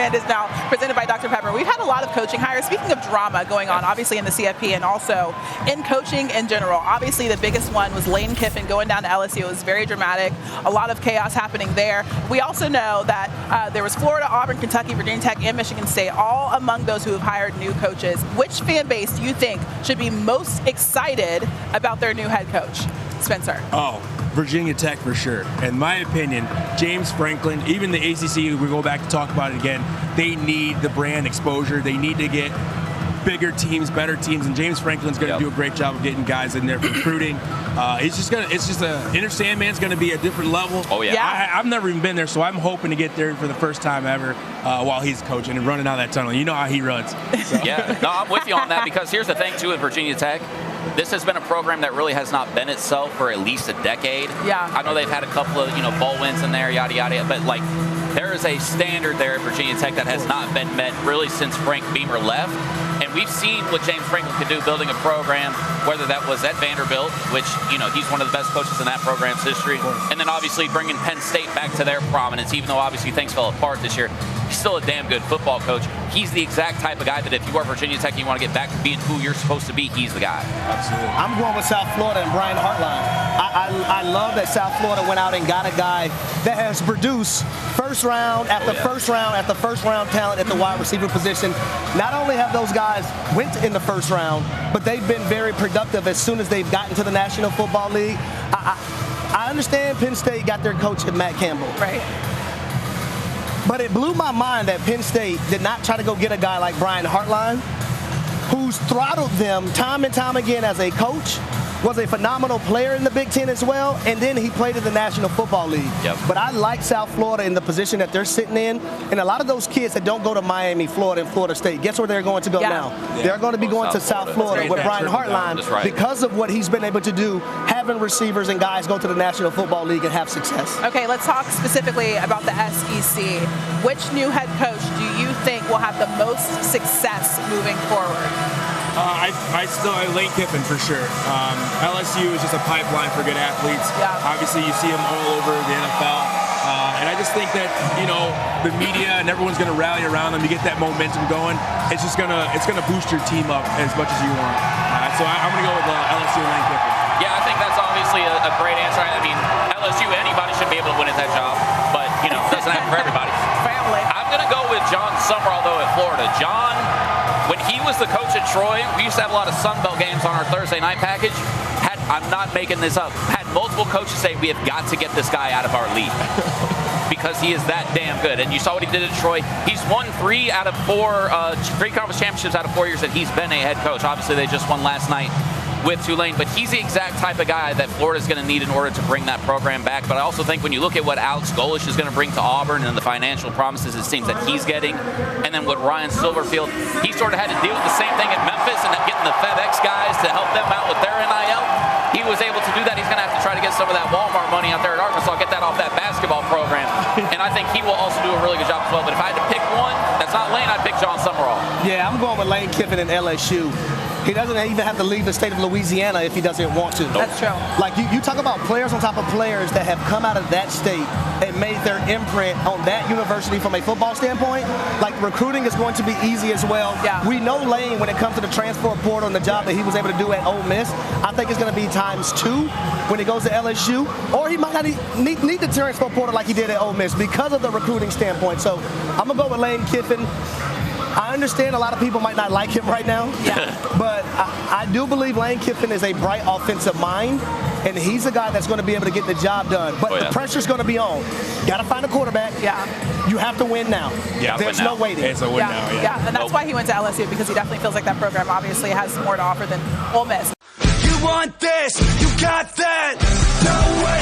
segment is now presented by Dr. Pepper. We've had a lot of coaching hires. Speaking of drama going on, obviously in the CFP and also in coaching in general. Obviously, the biggest one was Lane Kiffin going down to LSU. It was very dramatic. A lot of chaos happening there. We also know that there was Florida, Auburn, Kentucky, Virginia Tech, and Michigan State, all among those who have hired new coaches. Which fan base do you think should be most excited about their new head coach? Spencer. Oh, Virginia Tech for sure. In my opinion, James Franklin, even the ACC, we go back to talk about it again, they need the brand exposure. They need to get bigger teams, better teams, and James Franklin's going to do a great job of getting guys in there for recruiting. Inner Sandman's going to be a different level. Oh, yeah. I've never even been there, so I'm hoping to get there for the first time ever while he's coaching and running out that tunnel. You know how he runs. So. Yeah, no, I'm with you on that because here's the thing, too, with Virginia Tech. This has been a program that really has not been itself for at least a decade. Yeah. I know they've had a couple of, bowl wins in there, yada, yada, but, there is a standard there at Virginia Tech that has not been met really since Frank Beamer left. And we've seen what James Franklin could do building a program, whether that was at Vanderbilt, which, he's one of the best coaches in that program's history. And then obviously bringing Penn State back to their prominence, even though obviously things fell apart this year. He's still a damn good football coach. He's the exact type of guy that if you are Virginia Tech and you want to get back to being who you're supposed to be, he's the guy. Absolutely. I'm going with South Florida and Brian Hartline. I love that South Florida went out and got a guy that has produced first round after first round after first round talent at the wide receiver position. Not only have those guys went in the first round, but they've been very productive as soon as they've gotten to the National Football League. I understand Penn State got their coach at Matt Campbell. Right. But it blew my mind that Penn State did not try to go get a guy like Brian Hartline, who's throttled them time and time again as a coach, was a phenomenal player in the Big Ten as well, and then he played in the National Football League. Yep. But I like South Florida in the position that they're sitting in, and a lot of those kids that don't go to Miami, Florida, and Florida State, guess where they're going to go now? Yeah. They're going to be going to South Florida with Brian Hartline because of what he's been able to do, having receivers and guys go to the National Football League and have success. Okay, let's talk specifically about the SEC. Which new head coach do you think will have the most success moving forward? Lane Kiffin for sure. LSU is just a pipeline for good athletes. Yeah. Obviously, you see them all over the NFL. And I just think that, the media and everyone's going to rally around them. You get that momentum going. It's gonna boost your team up as much as you want. So I'm going to go with LSU and Lane Kiffin. Yeah, I think that's obviously a great answer. I mean, LSU, anybody should be able to win at that job. But, it doesn't happen for everybody. Family. I'm going to go with John Summerall, though, at Florida. John, when he was the coach at Troy, we used to have a lot of Sun Belt games on our Thursday night package. I'm not making this up. Had multiple coaches say, we have got to get this guy out of our league because he is that damn good. And you saw what he did at Troy. He's won 3 conference championships out of 4 years that he's been a head coach. Obviously, they just won last night with Tulane, but he's the exact type of guy that Florida's going to need in order to bring that program back. But I also think when you look at what Alex Golesh is going to bring to Auburn and the financial promises it seems that he's getting, and then with Ryan Silverfield, he sort of had to deal with the same thing at Memphis and getting the FedEx guys to help them out with their NIL. He was able to do that. He's going to have to try to get some of that Walmart money out there at Arkansas, get that off that basketball program. And I think he will also do a really good job as well. But if I had to pick one, that's not Lane, I'd pick John Summerall. Yeah, I'm going with Lane Kiffin and LSU. He doesn't even have to leave the state of Louisiana if he doesn't want to. That's true. Like you talk about players on top of players that have come out of that state and made their imprint on that university from a football standpoint. Like recruiting is going to be easy as well. Yeah. We know Lane when it comes to the transfer portal and the job that he was able to do at Ole Miss. I think it's going to be ×2 when he goes to LSU, or he might not need the transfer portal like he did at Ole Miss because of the recruiting standpoint. So I'm gonna go with Lane Kiffin. I understand a lot of people might not like him right now, but I do believe Lane Kiffin is a bright offensive mind, and he's a guy that's going to be able to get the job done. But the pressure's going to be on. Got to find a quarterback. Yeah. You have to win now. Yeah, there's no waiting. It's a win now. Yeah, and that's why he went to LSU, because he definitely feels like that program obviously has more to offer than Ole Miss. You want this, you got that. No way.